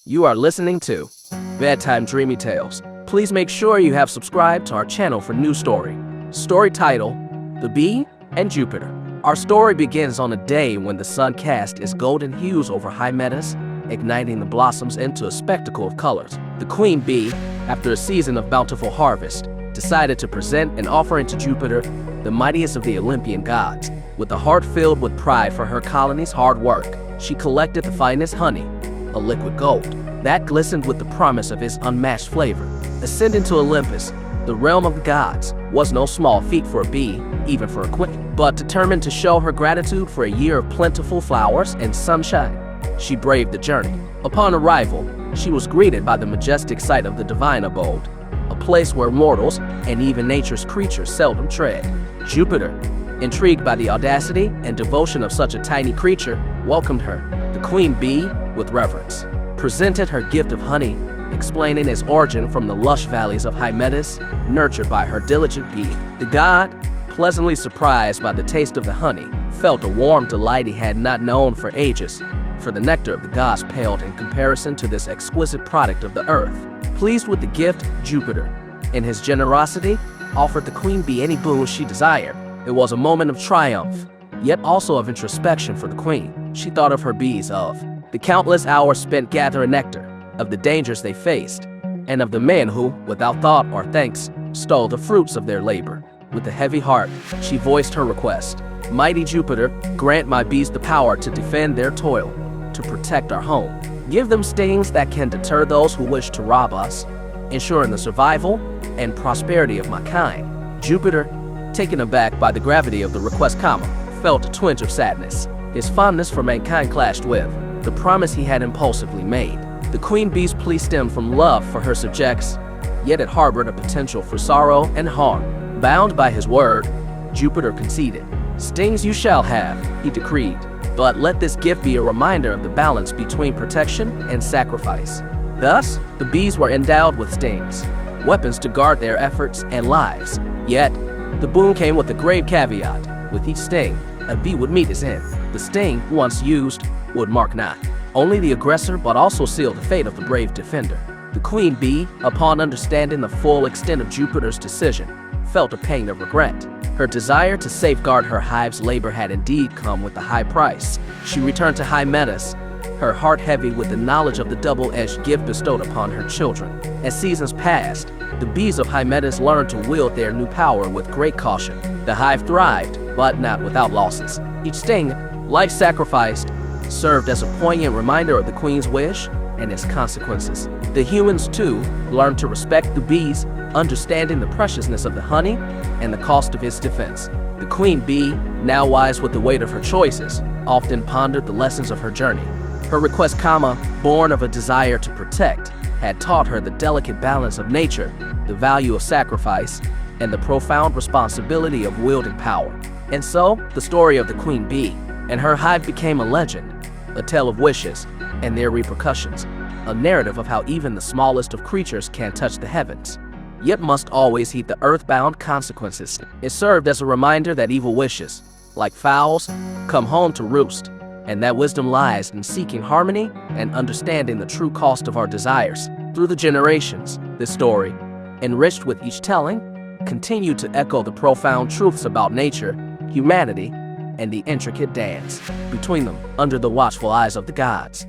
You are listening to Bedtime Dreamy Tales. Please make sure you have subscribed to our channel for new story. Story title, The Bee and Jupiter. Our story begins on a day when the sun cast its golden hues over Hymettus, igniting the blossoms into a spectacle of colors. The queen bee, after a season of bountiful harvest, decided to present an offering to Jupiter, the mightiest of the Olympian gods. With a heart filled with pride for her colony's hard work, she collected the finest honey, a liquid gold, that glistened with the promise of his unmatched flavor. Ascending to Olympus, the realm of the gods, was no small feat for a bee, even for a queen. But determined to show her gratitude for a year of plentiful flowers and sunshine, she braved the journey. Upon arrival, she was greeted by the majestic sight of the divine abode, a place where mortals and even nature's creatures seldom tread. Jupiter, intrigued by the audacity and devotion of such a tiny creature, welcomed her. The queen bee, with reverence, presented her gift of honey, explaining its origin from the lush valleys of Hymettus, nurtured by her diligent bee. The god, pleasantly surprised by the taste of the honey, felt a warm delight he had not known for ages, for the nectar of the gods paled in comparison to this exquisite product of the earth. Pleased with the gift, Jupiter, in his generosity, offered the queen bee any boon she desired. It was a moment of triumph, yet also of introspection for the queen. She thought of her bees, of the countless hours spent gathering nectar, of the dangers they faced, and of the men who, without thought or thanks, stole the fruits of their labor. With a heavy heart, she voiced her request. Mighty Jupiter, grant my bees the power to defend their toil, to protect our home. Give them stings that can deter those who wish to rob us, ensuring the survival and prosperity of my kind. Jupiter, taken aback by the gravity of the request, felt a twinge of sadness. His fondness for mankind clashed with the promise he had impulsively made. The queen bee's plea stemmed from love for her subjects, yet it harbored a potential for sorrow and harm. Bound by his word, Jupiter conceded. Stings you shall have, he decreed, but let this gift be a reminder of the balance between protection and sacrifice. Thus, the bees were endowed with stings, weapons to guard their efforts and lives. Yet, the boon came with a grave caveat. With each sting, a bee would meet his end. The sting, once used, would mark not only the aggressor but also seal the fate of the brave defender. The queen bee, upon understanding the full extent of Jupiter's decision, felt a pang of regret. Her desire to safeguard her hive's labor had indeed come with a high price. She returned to Hymettus, her heart heavy with the knowledge of the double-edged gift bestowed upon her children. As seasons passed, the bees of Hymettus learned to wield their new power with great caution. The hive thrived, but not without losses. Each sting, life sacrificed, served as a poignant reminder of the queen's wish and its consequences. The humans, too, learned to respect the bees, understanding the preciousness of the honey and the cost of its defense. The queen bee, now wise with the weight of her choices, often pondered the lessons of her journey. Her request, born of a desire to protect, had taught her the delicate balance of nature, the value of sacrifice, and the profound responsibility of wielding power. And so, the story of the queen bee and her hive became a legend, a tale of wishes and their repercussions, a narrative of how even the smallest of creatures can touch the heavens, yet must always heed the earthbound consequences. It served as a reminder that evil wishes, like fowls, come home to roost, and that wisdom lies in seeking harmony and understanding the true cost of our desires. Through the generations, this story, enriched with each telling, continued to echo the profound truths about nature, humanity, and the intricate dance between them under the watchful eyes of the gods.